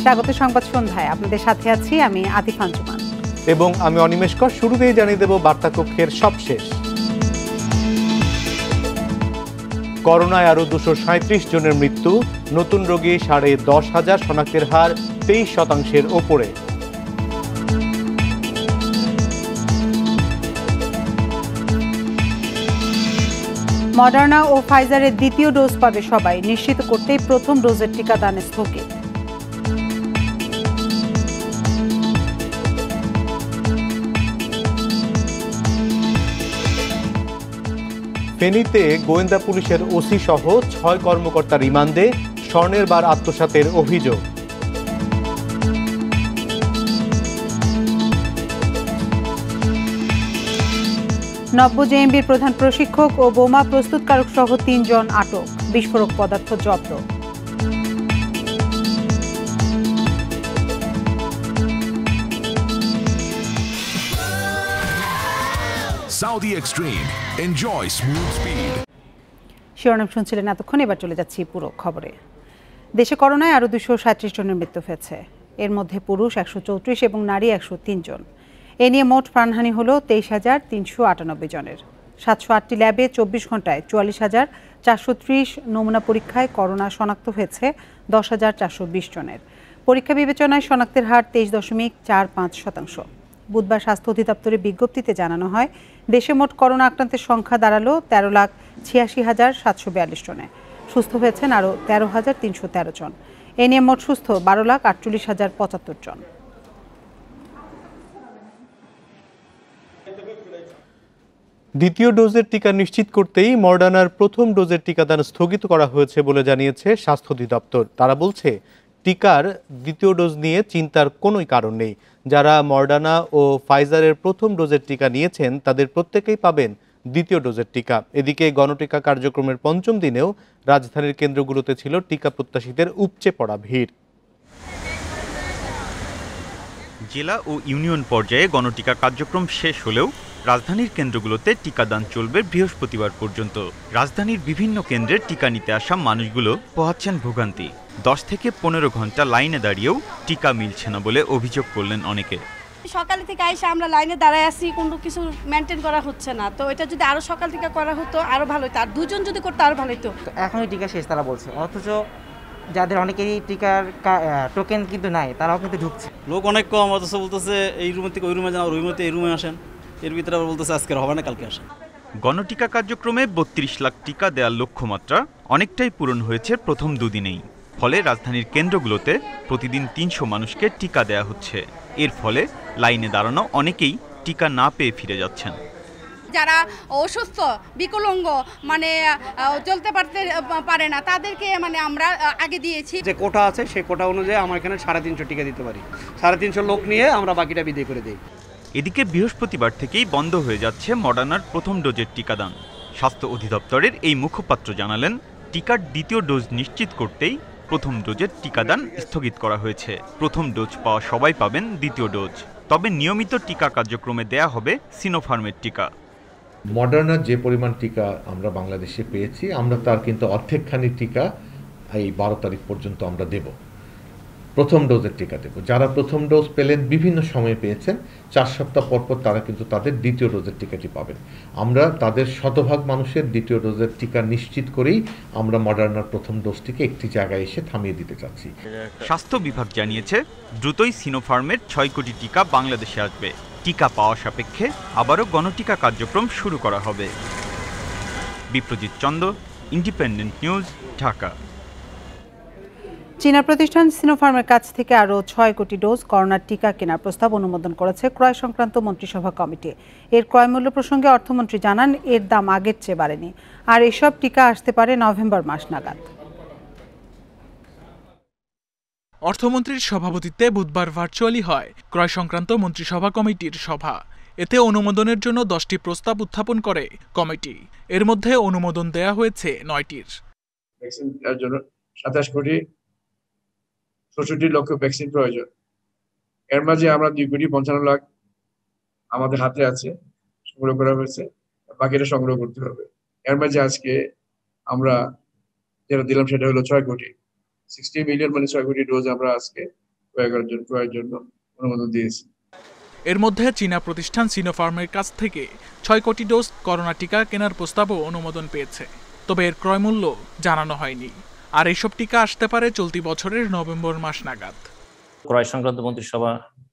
স্বাগত সংবাদ সন্ধ্যায়, আপনাদের সাথে আছি আমি আতিফ আঞ্জুমান এবং আমি অনিমেষ কর। শুরুতেই জানিয়ে দেব বার্তা কক্ষের সবশেষ। করোনায় আরও 237 জনের মৃত্যু, নতুন রোগী 10,500, শনাক্তের হার 23% ওপরে। মডার্না ও ফাইজারের দ্বিতীয় ডোজ পাবে সবাই, নিশ্চিত করতেই প্রথম ডোজের টিকাদান স্থগিত। ফেনীতে গোয়েন্দা পুলিশের ওসি সহ 6 কর্মকর্তা রিমান্ডে, স্বর্ণের বার আত্মসাতের অভিযোগ। নব্য জেএমবির প্রধান প্রশিক্ষক ও বোমা প্রস্তুতকারক সহ 3 জন আটক, বিস্ফোরক পদার্থ জব্দ। Saudi Extreme. Enjoy smooth speed. শিরোনাম শুনছিলেন এতক্ষণ, এবার চলে যাচ্ছি পুরো খবরে। দেশে করোনায় আরও 237 জনের মৃত্যু হয়েছে, এর মধ্যে পুরুষ 134 এবং নারী 103 জন। এ নিয়ে মোট প্রাণহানি হল 23,398 জনের। 708টি ল্যাবে 24 ঘন্টায় 44,430 নমুনা পরীক্ষায় করোনা শনাক্ত হয়েছে 10,420 জনের। পরীক্ষা বিবেচনায় শনাক্তের হার 23.45%। বুধবার স্বাস্থ্য অধিদপ্তরের বিজ্ঞপ্তিতে জানানো হয়, দেশে মোট করোনা আক্রান্তের সংখ্যা দাঁড়ালো 13,86,742 জনে। সুস্থ হয়েছেন আরও 13,313 জন। এ নিয়ে মোট সুস্থ 12,48,075 জন। দ্বিতীয় ডোজের টিকা নিশ্চিত করতেই মডার্নার প্রথম ডোজের টিকাদান স্থগিত করা হয়েছে বলে জানিয়েছে স্বাস্থ্য অধিদপ্তর। তারা বলছে, টিকার দ্বিতীয় ডোজ নিয়ে চিন্তার কোনোই কারণ নেই। যারা মডার্না ও ফাইজারের প্রথম ডোজের টিকা নিয়েছেন তাদের প্রত্যেকেই পাবেন দ্বিতীয় ডোজের টিকা। এদিকে গণটিকা কার্যক্রমের পঞ্চম দিনেও রাজধানীর কেন্দ্রগুলোতে ছিল টিকা প্রত্যাশীদের উপচে পড়া ভিড়। জেলা ও ইউনিয়ন পর্যায়ে গণটিকা কার্যক্রম শেষ হলেও রাজধানীর কেন্দ্রগুলোতে টিকাদান চলবে বৃহস্পতিবার পর্যন্ত। রাজধানীর বিভিন্ন কেন্দ্রে টিকা নিতে আসা মানুষগুলো পোহাচ্ছেন ভোগান্তি। 10 থেকে 15 ঘন্টা লাইনে দাঁড়িয়েও টিকা মিলছে না বলে অভিযোগ করলেন অনেকে। সকাল থেকে আইসা আমরা লাইনে দাঁড়ায় আছি, কোনো কিছু মেনটেন করা হচ্ছে না। তো এটা যদি আরো সকাল থেকে করা হতো আরো ভালো হতো, আর দুজন যদি করতো আরো ভালো হতো। এখনই টিকা শেষ তারা বলছে, অথচ যাদের অনেকেরই টিকার টোকেন কিন্তু নাই, তারাও কিন্তু ঢুকছে। লোক অনেক কম, অথচ বলতেছে এই রুম থেকে ওই রুমে যান, ওই রুমে এই রুমে আসেন। এর ভিতরে আবার বলতেছে আজকে হবে না, কালকে আসেন। গণটিকা কার্যক্রমে 32 লাখ টিকা দেওয়ার লক্ষ্যমাত্রা অনেকটাই পূরণ হয়েছে প্রথম দুদিনেই। ফলে রাজধানীর কেন্দ্রগুলোতে প্রতিদিন 300 মানুষকে টিকা দেওয়া হচ্ছে। এর ফলে লাইনে দাঁড়ানো অনেকেই টিকা না পেয়ে ফিরে যাচ্ছেন। যারা অসুস্থ বিকলাঙ্গ মানে চলতে পারে না, তাদেরকে মানে আমরা আগে দিয়েছি। যে কোটা আছে সেই কোটা অনুযায়ী আমরা এখানে 350 টিকা দিতে পারি। 350 লোক নিয়ে আমরা বাকিটা বিদায় করে দিই। এদিকে বৃহস্পতিবার থেকেই বন্ধ হয়ে যাচ্ছে মডার্নার প্রথম ডোজের টিকাদান। স্বাস্থ্য অধিদপ্তরের এই মুখপাত্র জানালেন, টিকার দ্বিতীয় ডোজ নিশ্চিত করতেই প্রথম ডোজের টিকাদান স্থগিত করা হয়েছে। প্রথম ডোজ পাওয়া সবাই পাবেন দ্বিতীয় ডোজ, তবে নিয়মিত টিকা কার্যক্রমে দেয়া হবে সিনোফার্মের টিকা। মডার্নার যে পরিমাণ টিকা আমরা বাংলাদেশে পেয়েছি, আমরা তার কিন্তু অর্ধেকখানি টিকা এই 12 তারিখ পর্যন্ত আমরা দেব, প্রথম ডোজের টিকা দেব। যারা প্রথম ডোজ পেলেন, বিভিন্ন সময়ে পেয়েছেন, 4 সপ্তাহ পর তারা কিন্তু তাদের দ্বিতীয় ডোজের টিকাটি পাবেন। আমরা তাদের শতভাগ মানুষের দ্বিতীয় ডোজের টিকা নিশ্চিত করেই আমরা মডার্নার প্রথম ডোজটিকে একটি জায়গায় এসে থামিয়ে দিতে চাচ্ছি। স্বাস্থ্য বিভাগ জানিয়েছে, দ্রুতই সিনোফার্মের 6 কোটি টিকা বাংলাদেশে আসবে। টিকা পাওয়া সাপেক্ষে আবারও গণটিকা কার্যক্রম শুরু করা হবে। Biprajit Chanda, Independent news, Dhaka. চীনা প্রতিষ্ঠান সিনোফার্মের কাছ থেকে আরও 6 কোটি ডোজ করোনার টিকা কেনার প্রস্তাব অনুমোদন করেছে ক্রয় সংক্রান্ত মন্ত্রিসভা কমিটি। এর ক্রয় মূল্য প্রসঙ্গে অর্থমন্ত্রী জানান, এর দাম আগের চেয়ে বাড়েনি, আর এসব টিকা আসতে পারে নভেম্বর মাস নাগাদ। অর্থমন্ত্রীর সভাপতিত্বে বুধবার ভার্চুয়ালি হয় ক্রয় সংক্রান্ত মন্ত্রিসভা কমিটির সভা। এতে অনুমোদনের জন্য 10টি প্রস্তাব উত্থাপন করে কমিটি। এর মধ্যে অনুমোদন দেয়া হয়েছে 9টির। ভ্যাকসিন দেওয়ার জন্য 27 কোটি 64 লক্ষ ভ্যাকসিন প্রয়োজন। এর মাঝে আমরা 2 কোটি 55 লাখ আমাদের হাতে আছে, সংগ্রহ করা হয়েছে, বাকিটা সংগ্রহ করতে হবে। এর মাঝে আজকে আমরা যেটা দিলাম সেটা হলো 6 কোটি 60 মিলিয়ন, মানে 6 কোটি ডোজ আমরা আজকে ক্রয়ের জন্য অনুমোদন দিয়েছি। এর মধ্যে চীনা প্রতিষ্ঠান সিনোফার্মের কাছ থেকে 6 কোটি ডোজ করোনা টিকা কেনার প্রস্তাবও অনুমোদন পেয়েছে, তবে এর ক্রয় মূল্য জানানো হয়নি। আর এইসব টিকা আসতে পারে চলতি বছরের নভেম্বর মাস নাগাদ। ক্রয় সংক্রান্ত মন্ত্রিসভা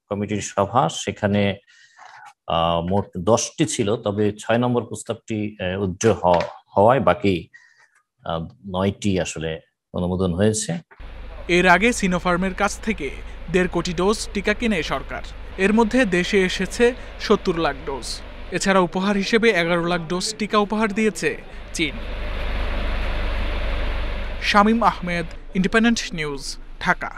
কমিটির সভা, সেখানে মোট 10টি ছিল, তবে 6 নম্বর প্রস্তাবটি উজ্জ্ব হওয়ায় বাকি 9টি আসলে অনুমোদন হয়েছে। এর আগে সিনোফার্মের কাছ থেকে 1.5 কোটি ডোজ টিকা কিনে সরকার। এর মধ্যে দেশে এসেছে 70 লাখ ডোজ। এছাড়া উপহার হিসেবে 11 লাখ ডোজ টিকা উপহার দিয়েছে চীন। Shamim Ahmed, independent news, Dhaka.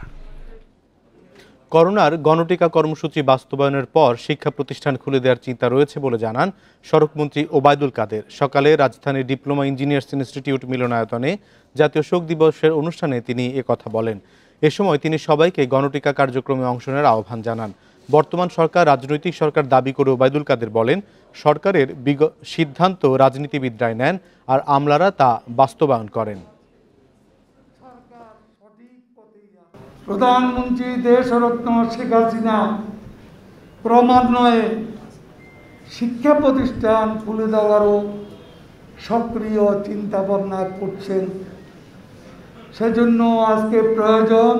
করোনার গণটিকা কর্মসূচি বাস্তবায়নের পর শিক্ষা প্রতিষ্ঠান খুলে দেওয়ার চিন্তা রয়েছে বলে জানান সড়কমন্ত্রী ওবায়দুল কাদের। সকালে রাজধানীর ডিপ্লোমা ইঞ্জিনিয়ার্স ইনস্টিটিউট মিলনায়তনে জাতীয় শোক দিবসের অনুষ্ঠানে তিনি একথা বলেন। এ সময় তিনি সবাইকে গণটিকা কার্যক্রমে অংশ নেওয়ার আহ্বান জানান। বর্তমান সরকার রাজনৈতিক সরকার দাবি করে ওবায়দুল কাদের বলেন, সরকারের সিদ্ধান্ত রাজনীতিবিদরাই নেন আর আমলারা তা বাস্তবায়ন করেন। প্রধানমন্ত্রী দেশরত্ন শেখ হাসিনা ক্রমান্বয়ে শিক্ষা প্রতিষ্ঠান খুলে দেওয়ারও সক্রিয় চিন্তা ভাবনা করছেন। সেজন্য আজকে প্রয়োজন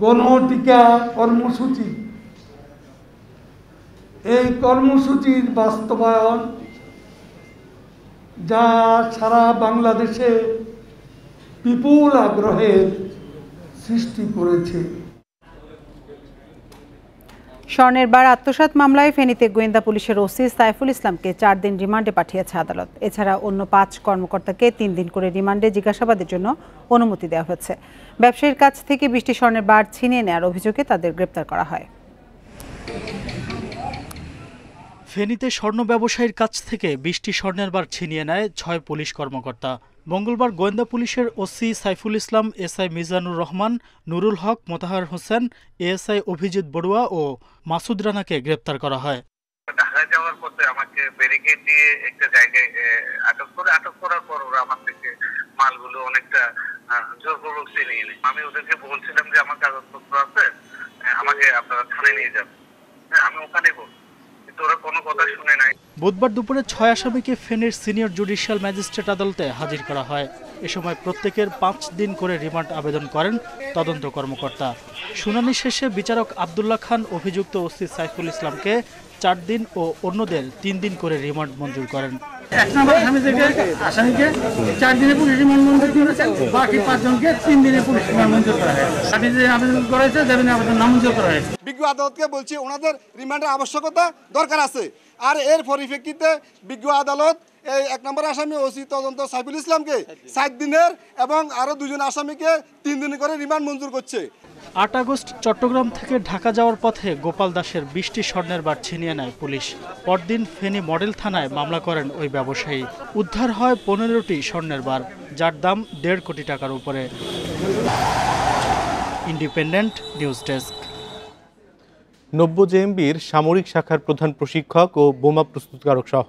গণটিকা কর্মসূচি। এই কর্মসূচির বাস্তবায়ন, যা সারা বাংলাদেশে বিপুল আগ্রহের সৃষ্টি করেছে। স্বর্ণের বার আত্মসাৎ মামলায় ফেনীতে গোয়েন্দা পুলিশের ওসি সাইফুল ইসলামকে 4 দিন রিমান্ডে পাঠিয়েছে আদালত। এছাড়া অন্য 5 কর্মকর্তাকে 3 দিন করে রিমান্ডে জিজ্ঞাসাবাদের জন্য অনুমতি দেওয়া হয়েছে। ব্যবসায়ীর কাছ থেকে 20টি স্বর্ণের বার ছিনিয়ে নেওয়ার অভিযোগে তাদের গ্রেপ্তার করা হয়। ফেনীতে স্বর্ণ ব্যবসায়ীর কাছ থেকে 20টি স্বর্ণের বার ছিনিয়ে নেয় 6 পুলিশ কর্মকর্তা। মঙ্গলবার গোয়েন্দা পুলিশের ওসি সাইফুল ইসলাম, এসআই মিজানুর রহমান, নুরুল হক, মোতাহার হোসেন, এএসআই অভিজিৎ বড়ুয়া ও মাসুদ রানাকে গ্রেপ্তার করা হয়। ঢাকায় যাওয়ার পথে আমাকে ব্যারিকেড দিয়ে একটা জায়গায় আটক করার পর ওরা আমার থেকে মালগুলো অনেকটা জোরপূর্বক ছিনিয়ে নেয়। আমি ওদেরকে বলছিলাম যে আমার কাগজপত্র আছে, আমাকে আপনারা থানায় নিয়ে যান। আমি ওখানে বল, কিন্তু ওরা কোনো কথা শুনে নাই। বুধবার দুপুরে 6 আসামিকে ফেনীর সিনিয়র জুডিশিয়াল ম্যাজিস্ট্রেট আদালতে হাজির করা হয়। এ সময় প্রত্যেকের 5 দিন করে রিমান্ড আবেদন করেন তদন্ত কর্মকর্তা। শুনানি শেষে বিচারক আব্দুল্লাহ খান অভিযুক্ত ওসি সাইফুল ইসলামকে 4 দিন ও অন্যদের 3 দিন করে রিমান্ড মঞ্জুর করেন। 1 নম্বর আসামিকে 4 দিনের পুলিশ রিমান্ড মঞ্জুর করেছে, বাকি 5 জনকে 3 দিনের পুলিশ রিমান্ড মঞ্জুর করা হয়। আপনি যে আবেদন করেছে দেবেন, আবেদন নামঞ্জুর করা হয়েছে। বিজ্ঞ আদালতকে বলছি ওনাদের রিমান্ডের আবশ্যকতা দরকার আছে। আর এর পরিপ্রেক্ষিতে বিজ্ঞ আদালত এই 1 নম্বর আসামি ওসি তদন্ত সাইফুল ইসলামকে 7 দিনের এবং আরো 2 জন আসামিকে 3 দিন করে রিমান্ড মঞ্জুর করছে। 8 আগস্ট চট্টগ্রাম থেকে ঢাকা যাওয়ার পথে গোপাল দাসের 20টি স্বর্ণের বার ছিনিয়ে নেয় পুলিশ। পরদিন ফেনী মডেল থানায় মামলা করেন ওই ব্যবসায়ী। উদ্ধার হয় 15টি স্বর্ণের বার, যার দাম 1.5 কোটি টাকার উপরে। Independent news desk. নব্য জেএমবির সামরিক শাখার প্রধান প্রশিক্ষক ও বোমা প্রস্তুতকারক সহ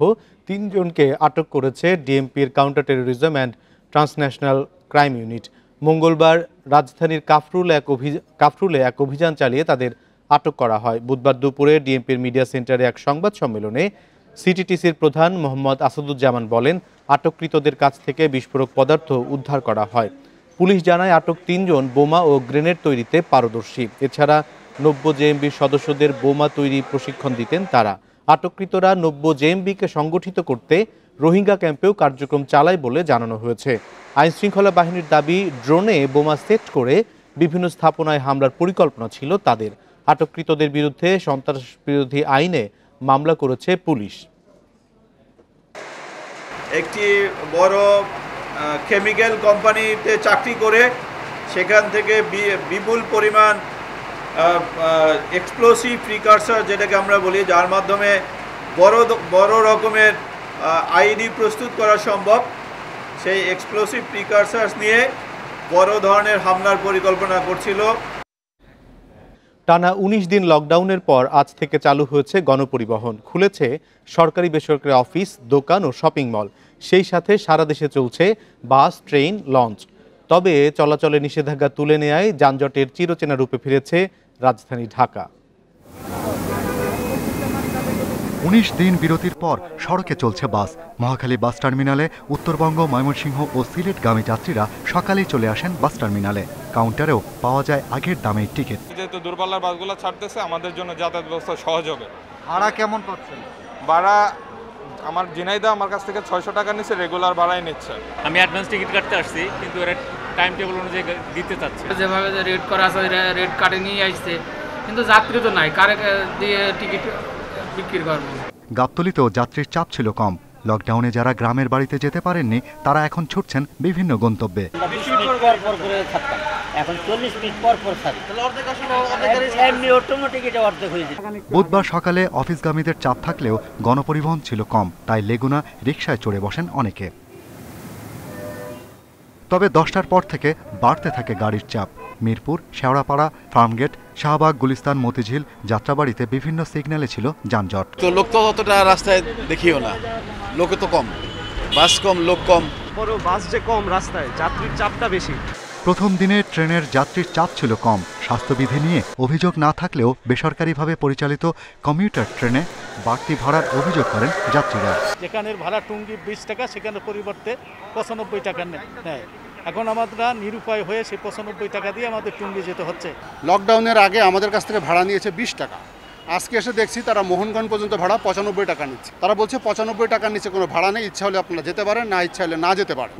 3 জনকে আটক করেছে ডিএমপির counter terrorism and transnational crime unit. মঙ্গলবার রাজধানীর কাফরুলে এক অভিযান চালিয়ে তাদের আটক করা হয়। বুধবার দুপুরে ডিএমপির মিডিয়া সেন্টারে এক সংবাদ সম্মেলনে সিটিটিসির প্রধান মোহাম্মদ আসাদুজ্জামান বলেন, আটককৃতদের কাছ থেকে বিস্ফোরক পদার্থ উদ্ধার করা হয়। পুলিশ জানায় আটক 3 জন বোমা ও গ্রেনেড তৈরিতে পারদর্শী। এছাড়া নব্য জেএমবির সদস্যদের বোমা তৈরি প্রশিক্ষণ দিতেন তারা। আটককৃতরা নব্য জেএমবিকে সংগঠিত করতে রোহিঙ্গা ক্যাম্পেও কার্যক্রম চালায় বলে জানানো হয়েছে। আইনশৃঙ্খলা বাহিনীর দাবি, ড্রোনে বোমা সেট করে বিভিন্ন স্থাপনায় হামলার পরিকল্পনা ছিল তাদের। আটককৃতদের বিরুদ্ধে সন্ত্রাসবিরোধী আইনে মামলা করেছে পুলিশ। একটি বড় কেমিক্যাল কোম্পানিতে চাকরি করে সেখান থেকে বিপুল পরিমাণ এক্সপ্লোসিভ প্রিকারসার, যেটাকে আমরা বলি, যার মাধ্যমে বড় রকমের আইডি প্রস্তুত করা সম্ভব, সেই এক্সপ্লোসিভ প্রিকারসার্স নিয়ে বড় ধরনের হামলার পরিকল্পনা করছিল। টানা 19 দিন লকডাউনের পর আজ থেকে চালু হয়েছে গণপরিবহন। খুলেছে সরকারি বেসরকারি অফিস, দোকান ও শপিং মল। সেই সাথে সারা দেশে চলছে বাস, ট্রেন, লঞ্চ। তবে চলাচলে নিষেধাজ্ঞা তুলে নেয়ায় যানজটের চিরচেনা রূপে ফিরেছে রাজধানী ঢাকা। ১৯ দিন বিরতির পর সড়কে চলছে বাস। মহাখালী বাস টার্মিনালে উত্তরবঙ্গ, ময়মনসিংহ ও সিলেটগামী যাত্রীরা সকালেই চলে আসেন বাস টার্মিনালে। কাউন্টারেও পাওয়া যায় আগের দামের টিকিট। যেহেতু দূরপাল্লার বাসগুলো ছাড়তেছে, আমাদের জন্য যাতায়াত ব্যবস্থা সহজ হবে। ভাড়া কেমন পাচ্ছেন? ভাড়া আমার জিনাইদা আমার কাছ থেকে 600 টাকা নিচ্ছে, রেগুলার ভাড়াই নিচ্ছে। আমি অ্যাডভান্স টিকিট কাটতে আসছি, কিন্তু এরা টাইম টেবিল অনুযায়ী দিতে চাচ্ছে। যেভাবে রেট করা আছে রেট কাটে নিয়ে আসছে, কিন্তু যাত্রী তো নাই, কারে দিয়ে টিকিট বিক্রি করবো। গাবতলীতেও যাত্রীর চাপ ছিল কম। লকডাউনে যারা গ্রামের বাড়িতে যেতে পারেননি তারা এখন ছুটছেন বিভিন্ন গন্তব্যে। বুধবার সকালে অফিসগামীদের চাপ থাকলেও গণপরিবহন ছিল কম, তাই লেগুনা রিকশায় চড়ে বসেন অনেকে। তবে 10টার পর থেকে বাড়তে থাকে গাড়ির চাপ। মিরপুর, শেওড়াপাড়া, ফার্মগেট, শাহবাগ, গুলিস্তান, মতিঝিল, যাত্রাবাড়িতে বিভিন্ন সিগন্যালে ছিল যানজট। তো লোক তো অতটা রাস্তায় দেখিও না, লোকে তো কম, বাস কম, লোক কম। বড় বাস যে কম, রাস্তায় যাত্রীর চাপটা বেশি। প্রথম দিনে ট্রেনের যাত্রীর চাপ ছিল কম। স্বাস্থ্যবিধি নিয়ে অভিযোগ না থাকলেও বেসরকারিভাবে পরিচালিত কমিউটার ট্রেনে বাড়তি ভাড়ার অভিযোগ করেন যাত্রীরা। যেখানের ভাড়া টুঙ্গি 20 টাকা, সেখানে পরিবর্তে 95 টাকা নেয়। এখন আমরা নিরুপায় হয়ে সেই 95 টাকা দিয়ে আমাদের টুঙ্গি যেতে হচ্ছে। লকডাউনের আগে আমাদের কাছ থেকে ভাড়া নিয়েছে 20 টাকা। আজকে এসে দেখছি তারা মোহনগঞ্জ পর্যন্ত ভাড়া 95 টাকা নিচ্ছে। তারা বলছে 95 টাকার নিচে কোনো ভাড়া নেই, ইচ্ছা হলে আপনারা যেতে পারেন, না ইচ্ছা হলে না যেতে পারেন।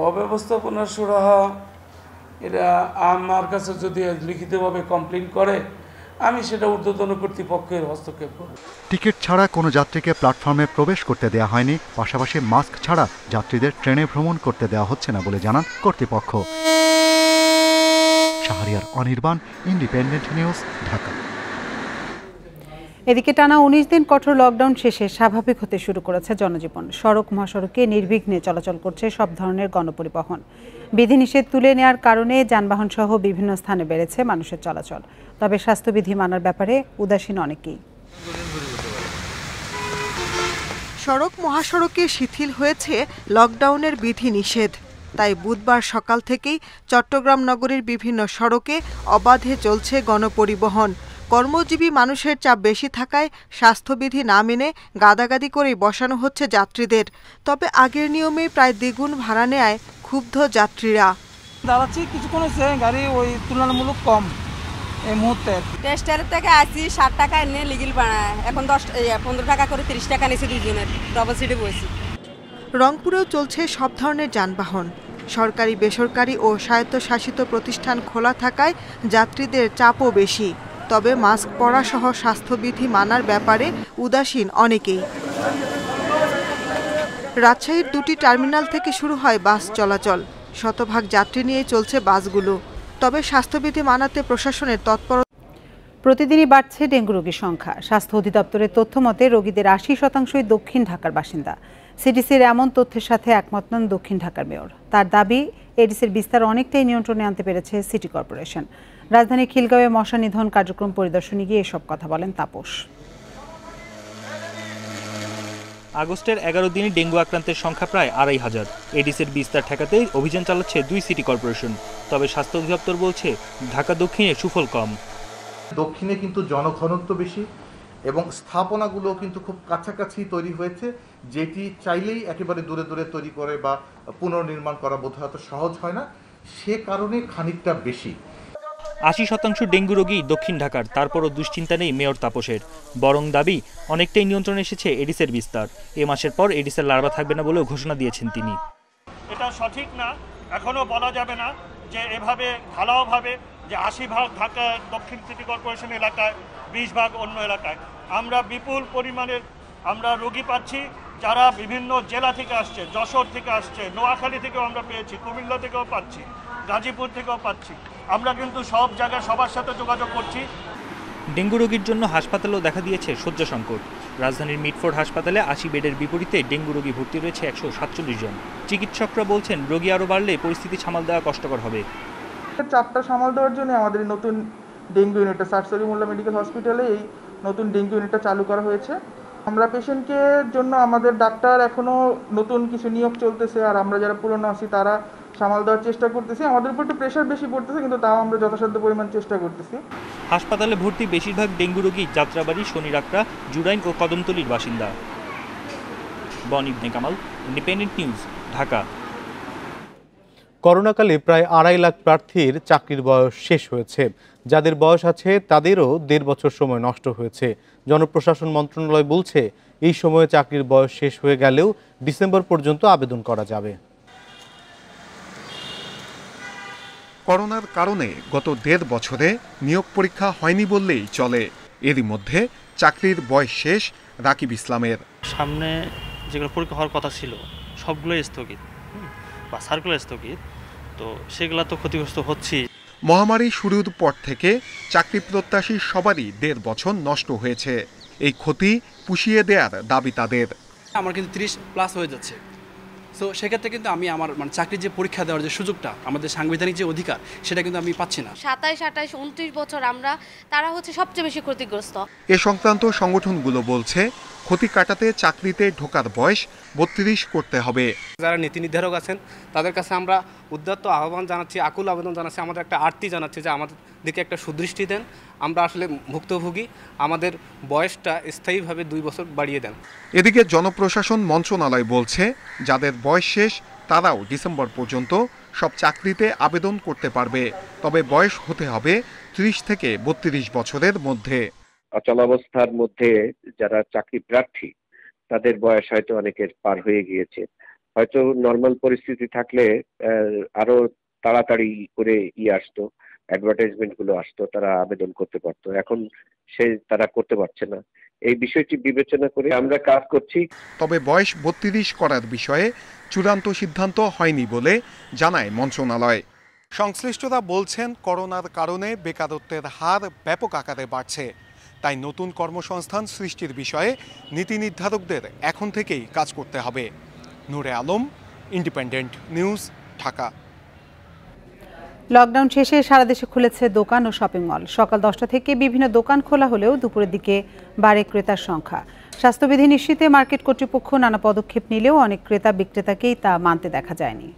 অব্যবস্থাপনা সুরাহা এরা আমার কাছে যদি লিখিতভাবে কমপ্লেইন করে, আমি সেটা ঊর্ধ্বতন কর্তৃপক্ষের হস্তক্ষেপ করব। টিকিট ছাড়া কোনো যাত্রীকে প্ল্যাটফর্মে প্রবেশ করতে দেওয়া হয়নি। পাশাপাশি মাস্ক ছাড়া যাত্রীদের ট্রেনে ভ্রমণ করতে দেওয়া হচ্ছে না বলে জানান কর্তৃপক্ষ। Shahriar Anirban, independent news, Dhaka. এদিকে টানা 19 দিন কঠোর লকডাউন শেষে স্বাভাবিক হতে শুরু করেছে জনজীবন। সড়ক মহাসড়কে নির্বিঘ্নে চলাচল করছে সব ধরনের গণপরিবহন। বিধিনিষেধ তুলে নেওয়ার কারণে যানবাহন সহ বিভিন্ন স্থানে বেড়েছে মানুষের চলাচল। তবে স্বাস্থ্যবিধি মানার ব্যাপারে উদাসীন অনেকেই। সড়ক মহাসড়কে শিথিল হয়েছে লকডাউনের বিধিনিষেধ। তাই বুধবার সকাল থেকেই চট্টগ্রাম নগরীর বিভিন্ন সড়কে অবাধে চলছে গণপরিবহন। কর্মজীবী মানুষের চাপ বেশি থাকায় স্বাস্থ্যবিধি না মেনে গাদাগাদি করেই বসানো হচ্ছে যাত্রীদের। তবে আগের নিয়মে প্রায় দ্বিগুণ ভাড়া নেয় ক্ষুব্ধ যাত্রীরা। দাঁড়াচ্ছি কিছুক্ষণ হয়েছে, গাড়ি ওই তুলনামূলক কম এই মুহূর্তে। টেস্টারের থেকে আসি 60 টাকা এনে লিগিল বানায়, এখন 15 টাকা করে 30 টাকা নিয়েছে দুজনের, ডবল সিটে বসেছি। রংপুরেও চলছে সব ধরনের যানবাহন। সরকারি, বেসরকারি ও স্বায়ত্তশাসিত প্রতিষ্ঠান খোলা থাকায় যাত্রীদের চাপও বেশি। তবে মাস্ক পরা সহ স্বাস্থ্যবিধি মানার ব্যাপারে উদাসীন অনেকেই। রাজশাহীর 2টি টার্মিনাল থেকে শুরু হয় বাস চলাচল। শতভাগ যাত্রী নিয়ে চলছে বাসগুলো। তবে স্বাস্থ্যবিধি মানাতে প্রশাসনের তৎপরতা। প্রতিদিনই বাড়ছে ডেঙ্গু রোগীর সংখ্যা। স্বাস্থ্য অধিদপ্তরের তথ্য মতে রোগীদের 80%ই দক্ষিণ ঢাকার বাসিন্দা। সিডিসির এমন তথ্যের সাথে একমত নন দক্ষিণ ঢাকার মেয়র। তার দাবি, এডিসির বিস্তার অনেকটাই নিয়ন্ত্রণে আনতে পেরেছে সিটি কর্পোরেশন। রাজধানীর খিলগাঁওয়ে মশা নিধন কার্যক্রম পরিদর্শনে গিয়ে এসব কথা বলেন তাপস। আগস্টের 11 দিনে ডেঙ্গু আক্রান্তের সংখ্যা প্রায় 2500। এডিসির বিস্তার ঠেকাতে অভিযান চালাচ্ছে 2 সিটি কর্পোরেশন। তবে স্বাস্থ্য অধিদপ্তর বলছে ঢাকা দক্ষিণে সুফল কম। দক্ষিণে কিন্তু জনঘনত্ব বেশি এবং স্থাপনাগুলো কিন্তু খুব কাছাকাছি তৈরি হয়েছে, যেটি চাইলেই একেবারে দূরে দূরে তৈরি করে বা পুনর্নির্মাণ করা বোধহয় এত সহজ হয় না, সে কারণে খানিকটা বেশি। 80% ডেঙ্গু রোগী দক্ষিণ ঢাকার। তারপরও দুশ্চিন্তা নেই মেয়র তাপসের, বরং দাবি অনেকটাই নিয়ন্ত্রণে এসেছে এডিসের বিস্তার। এ মাসের পর এডিসের লার্ভা থাকবে না বলেও ঘোষণা দিয়েছেন তিনি। এটা সঠিক না, এখনো বলা যাবে না যে এভাবে ঢালাওভাবে যে 80% ঢাকা দক্ষিণ সিটি কর্পোরেশন এলাকায়, 20% অন্য এলাকায়। আমরা বিপুল পরিমাণের রোগী পাচ্ছি, যারা বিভিন্ন জেলা থেকে আসছে, যশোর থেকে আসছে, নোয়াখালী থেকেও আমরা পেয়েছি, কুমিল্লা থেকেও পাচ্ছি, গাজীপুর থেকেও পাচ্ছি। আমরা কিন্তু সব জায়গায় সবার সাথে যোগাযোগ করছি। ডেঙ্গু রোগীর জন্য হাসপাতালেও দেখা দিয়েছে শয্যা সংকট। রাজধানীর মিটফোর্ড হাসপাতালে 80 বেডের বিপরীতে ডেঙ্গু রোগী ভর্তি রয়েছে 147 জন। চিকিৎসকরা বলছেন রোগী আরও বাড়লে পরিস্থিতি সামাল দেওয়া কষ্টকর হবে। চাপটা সামাল দেওয়ার জন্য আমাদের নতুন ডেঙ্গু ইউনিটটা সার্সরি মোল্লা মেডিকেল হসপিটালে এই নতুন ডেঙ্গু ইউনিটটা চালু করা হয়েছে। আমরা পেশেন্টকে জন্য আমাদের ডাক্তার এখনও নতুন কিছু নিয়োগ চলতেছে, আর আমরা যারা পুরনো আছি তারা সামাল দেওয়ার চেষ্টা করতেছি। আমাদের উপর একটু প্রেশার বেশি পড়তেছে, কিন্তু তাও আমরা যথাসাধ্য পরিমাণ চেষ্টা করতেছি। হাসপাতালে ভর্তি বেশিরভাগ ডেঙ্গু রোগী যাত্রাবাড়ি, শনিরাকড়া, জুরাইন ও কদমতলীর বাসিন্দা। বন ইবনে কামাল, ইন্ডিপেন্ডেন্ট নিউজ, ঢাকা। করোনাকালে প্রায় 2.5 লাখ প্রার্থীর চাকরির বয়স শেষ হয়েছে। যাদের বয়স আছে তাদেরও 1.5 বছর সময় নষ্ট হয়েছে। জনপ্রশাসন মন্ত্রণালয় বলছে এই সময়ে চাকরির বয়স শেষ হয়ে গেলেও ডিসেম্বর পর্যন্ত আবেদন করা যাবে। করোনার কারণে গত 1.5 বছরে নিয়োগ পরীক্ষা হয়নি বললেই চলে। এরই মধ্যে চাকরির বয়স শেষ রাকিব ইসলামের। সামনে যেগুলো পরীক্ষা হওয়ার কথা ছিল সবগুলোই স্থগিত বা সার্কুলার স্থগিত, তো সেগুলো তো ক্ষতিগ্রস্ত হচ্ছে। মহামারী শুরুর পর থেকে চাকরি প্রত্যাশী সবারই 1.5 বছর নষ্ট হয়েছে। এই ক্ষতি পুষিয়ে দেওয়ার দাবি তাদের। আমার কিন্তু 30+ হয়ে যাচ্ছে, সো সেক্ষেত্রে কিন্তু আমি আমার চাকরির যে পরীক্ষা দেওয়ার যে সুযোগটা, আমাদের সাংবিধানিক যে অধিকার, সেটা কিন্তু আমি পাচ্ছি না। 27, 28, 29 বছর তারা হচ্ছে সবচেয়ে বেশি ক্ষতিগ্রস্ত। এ সংক্রান্ত সংগঠনগুলো বলছে ক্ষতি কাটাতে চাকরিতে ঢোকার বয়স 32 করতে হবে। যারা নীতি নির্ধারক আছেন তাদের কাছে আমরা উদ্যত আহ্বান জানাচ্ছি, আকুল আবেদন জানাচ্ছি, আমাদের একটা আর্তি জানাচ্ছি যে আমাদের দিকে একটা সুদৃষ্টি দেন। আমরা আসলে ভুক্তভোগী, আমাদের বয়সটা স্থায়ীভাবে 2 বছর বাড়িয়ে দেন। এদিকে জনপ্রশাসন মন্ত্রণালয় বলছে যাদের বয়স শেষ তারাও ডিসেম্বর পর্যন্ত সব চাকরিতে আবেদন করতে পারবে, তবে বয়স হতে হবে 30 থেকে 32 বছরের মধ্যে। অচলাবস্থার মধ্যে যারা চাকরি প্রার্থী তাদের বয়স হয়তো অনেকের পার হয়ে গিয়েছে। হয়তো নর্মাল পরিস্থিতি থাকলে আরো তাড়াতাড়ি করে আসতো, অ্যাডভার্টাইজমেন্ট গুলো আসতো, তারা আবেদন করতে পারতো। এখন তারা করতে পারছে না। এই বিষয়টি বিবেচনা করে আমরা কাজ করছি। তবে বয়স 32 করার বিষয়ে চূড়ান্ত সিদ্ধান্ত হয়নি বলে জানায় মন্ত্রণালয়। সংশ্লিষ্টরা বলছেন করোনার কারণে বেকারত্বের হার ব্যাপক আকারে বাড়ছে, তাই নতুন কর্মসংস্থান সৃষ্টির বিষয়ে নীতি নির্ধারকদের এখন থেকেই কাজ করতে হবে। Nure Alam, independent news, Dhaka. Lockdown শেষে সারা দেশে খুলেছে দোকান ও শপিং মল। সকাল 10টা থেকে বিভিন্ন দোকান খোলা হলেও দুপুরের দিকে বাড়ে ক্রেতার সংখ্যা। স্বাস্থ্যবিধি নিশ্চিতে মার্কেট কর্তৃপক্ষ নানা পদক্ষেপ নিলেও অনেক ক্রেতা বিক্রেতাকেই তা মানতে দেখা যায়নি।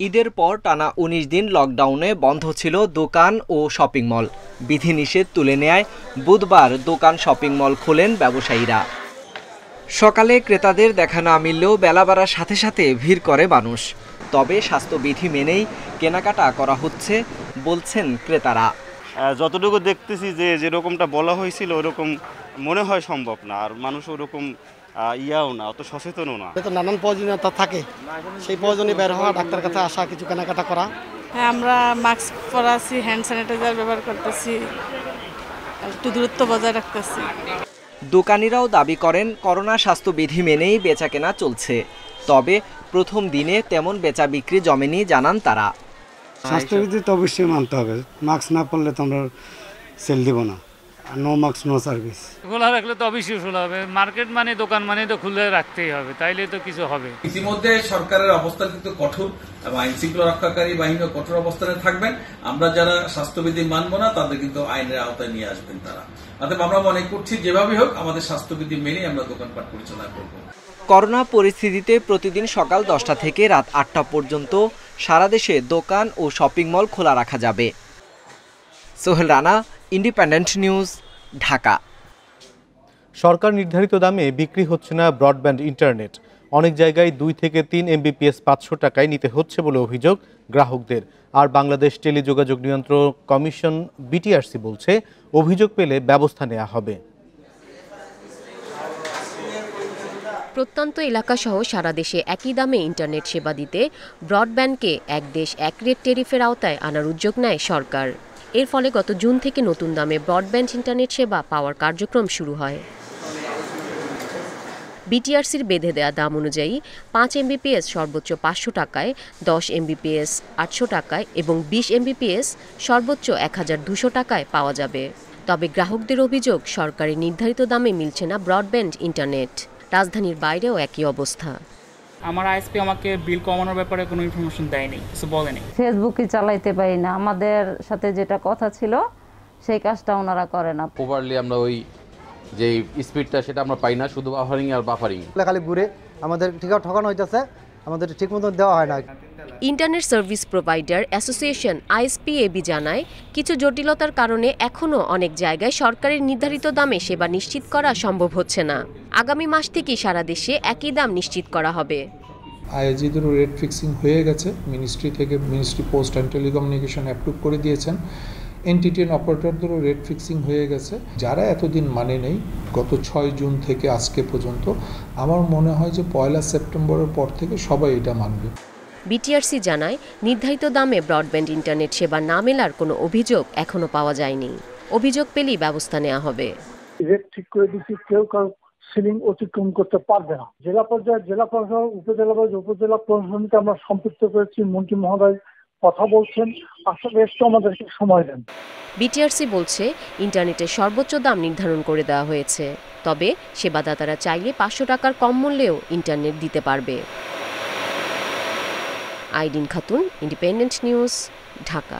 ঈদের পর টানা 19 দিন লকডাউনে বন্ধ ছিল দোকান ও শপিং মল। বিধিনিষেধ তুলে নেয় বুধবার দোকান শপিং মল খোলেন ব্যবসায়ীরা। সকালে ক্রেতাদের দেখা না মিললেও বেলা বাড়ার সাথে সাথে ভিড় করে মানুষ। তবে স্বাস্থ্যবিধি মেনেই কেনাকাটা করা হচ্ছে বলছেন ক্রেতারা। যতটুকু দেখতেছি যে যেরকমটা বলা হয়েছিল ওরকম মনে হয় সম্ভব না, আর মানুষ ওরকম ইয়াও না, অত সচেতনও না। তো নানান প্রয়োজনীয়তা থাকে, সেই প্রয়োজনে বের হওয়া, ডাক্তার কাছে আসা, কিছু কেনাকাটা করা। হ্যাঁ, আমরা মাস্ক পরাছি, হ্যান্ড স্যানিটাইজার ব্যবহার করতেছি, একটু দূরত্ব বজায় রাখতেছি। দোকানিরাও দাবি করেন করোনা স্বাস্থ্যবিধি মেনেই বেচাকেনা চলছে, তবে প্রথম দিনে তেমন বেচা বিক্রি জমেনি জানান তারা। স্বাস্থ্যবিধি তো অবশ্যই মানতে হবে, মাস্ক না পরলে তো আমরা সেল দিব না। No mask no service. খোলা রাখলে তো অবশ্যই খোলা হবে, মার্কেট মানে দোকান মানে তো খুলে রাখতেই হবে, তাইলে তো কিছু হবে। ইতিমধ্যে সরকারের অবস্থান কিন্তু কঠোর এবং আইন শৃঙ্খলা রক্ষাকারী বাহিনীও কঠোর অবস্থানে থাকবেন। আমরা যারা স্বাস্থ্যবিধি মানব না তাদের কিন্তু আইনের আওতায় নিয়ে আসবেন তারা। অতএব আমরা মনে করছি যেভাবে হোক আমাদের স্বাস্থ্যবিধি মেনে আমরা দোকানপাট পরিচালনা করব। করোনা পরিস্থিতিতে প্রতিদিন সকাল 10টা থেকে রাত 8টা পর্যন্ত সারা দেশে দোকান ও শপিং মল খোলা রাখা যাবে। Sohel Rana, independent news, Dhaka. সরকার নির্ধারিত দামে বিক্রি হচ্ছে না ব্রডব্যান্ড ইন্টারনেট। অনেক জায়গায় 2 থেকে 3 Mbps 500 টাকায় নিতে হচ্ছে বলে অভিযোগ গ্রাহকদের। আর বাংলাদেশ টেলিযোগাযোগ নিয়ন্ত্রণ কমিশন BTRC বলছে অভিযোগ পেলে ব্যবস্থা নেওয়া হবে। প্রত্যন্ত এলাকাসহ সারা দেশে একই দামে ইন্টারনেট সেবা দিতে ব্রডব্যান্ডকে এক দেশ এক রেট টেরিফের আওতায় আনার উদ্যোগ নেয় সরকার। এর ফলে গত জুন থেকে নতুন দামে ব্রডব্যান্ড ইন্টারনেট সেবা পাওয়ার কার্যক্রম শুরু হয়। BTRCর বেঁধে দেয়া দাম অনুযায়ী 5 Mbps সর্বোচ্চ 500 টাকায়, 10 Mbps 800 টাকায় এবং 20 Mbps সর্বোচ্চ 1200 টাকায় পাওয়া যাবে। তবে গ্রাহকদের অভিযোগ সরকারের নির্ধারিত দামে মিলছে না ব্রডব্যান্ড ইন্টারনেট। রাজধানীর বাইরেও একই অবস্থা। আমার আইএসপি আমাকে বিল কমানোর ব্যাপারে কোনো ইনফরমেশন দেয়নি, কিছু বলেনি। ফেসবুকই চালাইতে পারি না, আমাদের সাথে যেটা কথা ছিল সেই কাজটা ওনারা করে না। প্রপারলি আমরা ওই যে স্পিডটা সেটা আমরা পাই না, শুধু বাফারিং আর বাফারিং। খালি ঘুরে আমাদের ঠকানো হইতেছে, আমাদের ঠিক মতো দেওয়া হয় না। Internet service provider association ISPAB জানায়, কিছু জটিলতার কারণে এখনও অনেক জায়গায় সরকারের নির্ধারিত দামে সেবা নিশ্চিত করা সম্ভব হচ্ছে না। আগামী মাস থেকেই সারা দেশে একই দাম নিশ্চিত করা হবে। আইএসজিদেরও রেট ফিক্সিং হয়ে গেছে, মিনিস্ট্রি থেকে ministry post and telecommunication approve করে দিয়েছেন। এনটিটিএন অপারেটরদেরও রেট ফিক্সিং হয়ে গেছে। যারা এতদিন মানে নেই, গত 6 জুন থেকে আজকে পর্যন্ত, আমার মনে হয় যে 1 সেপ্টেম্বরের পর থেকে সবাই এটা মানবে। বিটিআরসি জানায়, নির্ধারিত দামে ব্রডব্যান্ড ইন্টারনেট সেবা না মেলার কোনো অভিযোগ এখনো পাওয়া যায়নি। অভিযোগ পেলেই ব্যবস্থা নেওয়া হবে। রেট ঠিক করে দিচ্ছি, কেউ কারো সিলিং অতিক্রম করতে পারবে না। জেলা পর্যায়ে জেলা প্রশাসন, উপজেলা পর্যায়ে উপজেলা প্রশাসনকে আমরা সম্পৃক্ত করেছি। মন্ত্রী মহোদয় কথা বলছেন, আসলে একটু আমাদেরকে সময় দেন। বিটিআরসি বলছে, ইন্টারনেটের সর্বোচ্চ দাম নির্ধারণ করে দেওয়া হয়েছে, তবে সেবাদাতারা চাইলে 500 টাকার কম মূল্যেও ইন্টারনেট দিতে পারবে। আইডিন খাতুন, ইন্ডিপেন্ডেন্ট নিউজ, ঢাকা।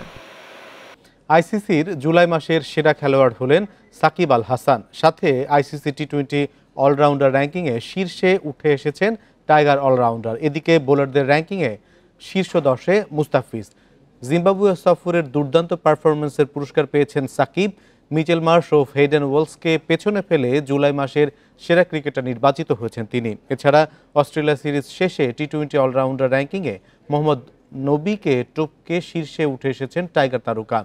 আইসিসির জুলাই মাসের সেরা খেলোয়াড় হলেন সাকিব আল হাসান। সাথে আইসিসি টি20 অলরাউন্ডার র্যাঙ্কিংয়ে শীর্ষে উঠে এসেছেন টাইগার অলরাউন্ডার। এদিকে বোলারদের র্যাঙ্কিংয়ে শীর্ষ 10-এ মুস্তাফিজ। জিম্বাবুয়ে সফরের দুর্দান্ত পারফরমেন্সের পুরস্কার পেয়েছেন সাকিব। মিচেল মার্শ ও হেডেন ওয়ালসকে পেছনে ফেলে জুলাই মাসের সেরা ক্রিকেটার নির্বাচিত হয়েছেন তিনি। এছাড়া অস্ট্রেলিয়া সিরিজ শেষে টি20 অলরাউন্ডার র্যাঙ্কিংয়ে মোহাম্মদ নবীকে টপকে শীর্ষে উঠে এসেছেন টাইগার তারকা।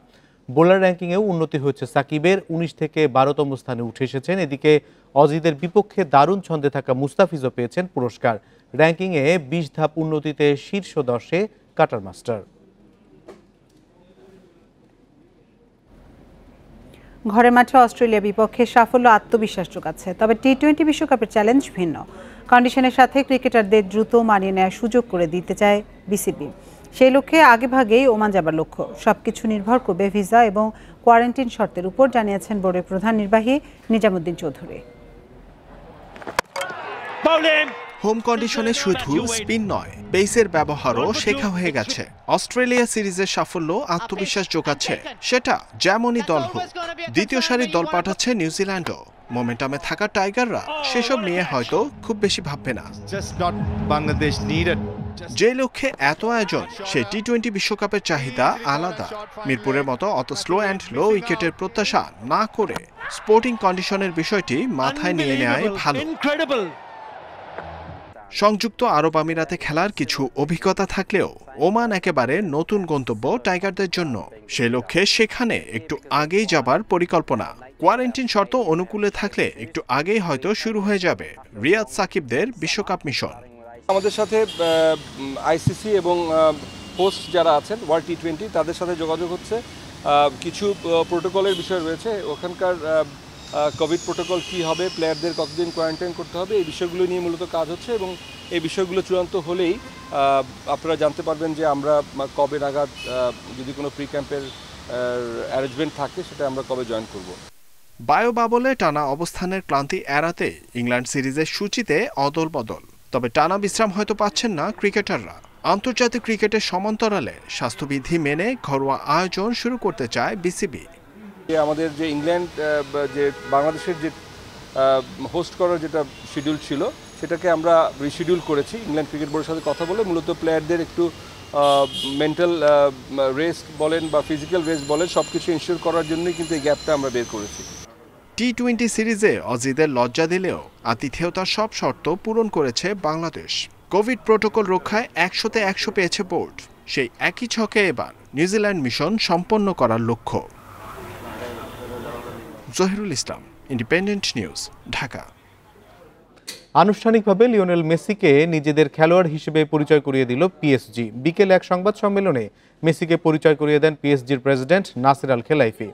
বোলার র্যাঙ্কিংয়েও উন্নতি হয়েছে সাকিবের, 19 থেকে 12তম স্থানে উঠে এসেছেন। এদিকে অজিদের বিপক্ষে দারুণ ছন্দে থাকা মুস্তাফিজও পেয়েছেন পুরস্কার। র্যাঙ্কিংয়ে 20 ধাপ উন্নতিতে শীর্ষ 10-এ কাটার মাস্টার। ঘরের মাঠে অস্ট্রেলিয়া বিপক্ষে সাফল্য আত্মবিশ্বাস যোগাচ্ছে, তবে টি20 বিশ্বকাপের চ্যালেঞ্জ ভিন্ন। কন্ডিশনের সাথে ক্রিকেটারদের দ্রুত মানিয়ে নেওয়ার সুযোগ করে দিতে চায় বিসিবি। সেই লক্ষ্যে আগেভাগেই ওমান যাবার লক্ষ্য। সবকিছু নির্ভর করবে ভিসা এবং কোয়ারেন্টিন শর্তের উপর, জানিয়েছেন বোর্ডের প্রধান নির্বাহী নিজামুদ্দিন চৌধুরী। হোম কন্ডিশনে শুধু স্পিন নয়, পেসের ব্যবহারও শেখা হয়ে গেছে। অস্ট্রেলিয়া সিরিজের সাফল্য আত্মবিশ্বাস যোগাচ্ছে, সেটা যেমনই দল হোক। দ্বিতীয় সারির দল পাঠাচ্ছে নিউজিল্যান্ডও। মোমেন্টামে থাকা টাইগাররা সেসব নিয়ে হয়তো খুব বেশি ভাববে না। যে লক্ষ্যে এত আয়োজন, সেই টি20 বিশ্বকাপের চাহিদা আলাদা। মিরপুরের মতো অত স্লো অ্যান্ড লো উইকেটের প্রত্যাশা না করে স্পোর্টিং কন্ডিশনের বিষয়টি মাথায় নিয়ে নেওয়াই ভালো। সংযুক্ত আরব আমিরাতে খেলার কিছু অভিজ্ঞতা থাকলেও ওমান একেবারে নতুন গন্তব্য টাইগারদের জন্য। সে লক্ষ্যে সেখানে একটু আগেই যাবার পরিকল্পনা। কোয়ারেন্টিন শর্ত অনুকূলে থাকলে একটু আগেই হয়তো শুরু হয়ে যাবে রিয়াদ সাকিবদের বিশ্বকাপ মিশন। আমাদের সাথে আইসিসি এবং হোস্ট যারা আছেন ওয়ার্ল্ড টি20 তাদের সাথে যোগাযোগ হচ্ছে। কিছু প্রোটোকলের বিষয় রয়েছে, ওখানকার কোভিড প্রোটোকল কী হবে, প্লেয়ারদের কতদিন কোয়ারেন্টাইন করতে হবে, এই বিষয়গুলো নিয়ে মূলত কাজ হচ্ছে। এবং এই বিষয়গুলো চূড়ান্ত হলেই আপনারা জানতে পারবেন যে আমরা কবে নাগাদ, যদি কোনো প্রি ক্যাম্পের অ্যারেঞ্জমেন্ট থাকে, সেটা আমরা কবে জয়েন করব। বায়ো বাবলে টানা অবস্থানের ক্লান্তি এড়াতে ইংল্যান্ড সিরিজের সূচিতে অদল বদল। তবে টানা বিশ্রাম হয়তো পাচ্ছেন না ক্রিকেটাররা। আন্তর্জাতিক ক্রিকেটের সমান্তরালে স্বাস্থ্যবিধি মেনে ঘরোয়া আয়োজন শুরু করতে চায় বিসিবি। আমাদের যে ইংল্যান্ড, যে বাংলাদেশের যে হোস্ট করার যেটা শিডিউল ছিল, সেটাকে আমরা রিশিডিউল করেছি ইংল্যান্ড ক্রিকেট বোর্ডের সাথে কথা বলে। মূলত প্লেয়ারদের একটু মেন্টাল রেস্ট বলেন বা ফিজিক্যাল রেস্ট বলেন, সব কিছু ইনশিওর করার জন্যই কিন্তু এই গ্যাপটা আমরা বের করেছি। টি20 সিরিজে অজিদের লজ্জা দিলেও আতিথেয়তার সব শর্ত পূরণ করেছে বাংলাদেশ। কোভিড প্রোটোকল রক্ষায় 100তে 100 পেয়েছে বোর্ড। সেই একই ছকে এবার নিউজিল্যান্ড মিশন সম্পন্ন করার লক্ষ্য। জহিরুল ইসলাম, ইন্ডিপেন্ডেন্ট নিউজ, ঢাকা। আনুষ্ঠানিকভাবে লিওনেল মেসিকে নিজেদের খেলোয়াড় হিসেবে পরিচয় করিয়ে দিল পিএসজি। বিকেলে এক সংবাদ সম্মেলনে মেসিকে পরিচয় করিয়ে দেন পিএসজির প্রেসিডেন্ট নাসের আল খেলাইফি।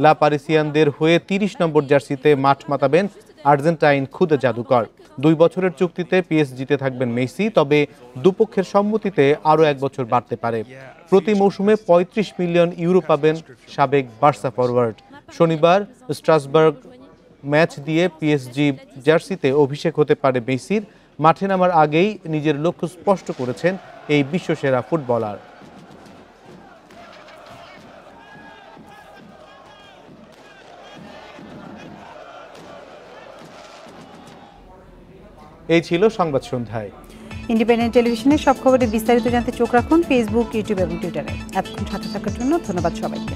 লা পারিসিয়ানদের হয়ে 30 নম্বর জার্সিতে মাঠ মাতাবেন আর্জেন্টাইন খুদে জাদুকর। 2 বছরের চুক্তিতে পিএসজিতে থাকবেন মেসি, তবে দুপক্ষের সম্মতিতে আরও 1 বছর বাড়তে পারে। প্রতি মৌসুমে 35 মিলিয়ন ইউরো পাবেন সাবেক বার্সা ফরওয়ার্ড। শনিবার স্ট্রাসবার্গ ম্যাচ দিয়ে পিএসজি জার্সিতে অভিষেক হতে পারে মেসির। মাঠে নামার আগেই নিজের লক্ষ্য স্পষ্ট করেছেন এই বিশ্বসেরা ফুটবলার। এই ছিল সংবাদ সন্ধ্যায়। ইন্ডিপেন্ডেন্ট টেলিভিশনের সব খবরে বিস্তারিত জানতে চোখ রাখুন ফেসবুক, ইউটিউব এবং টুইটারে। এতক্ষণ সাথে থাকার জন্য ধন্যবাদ সবাইকে।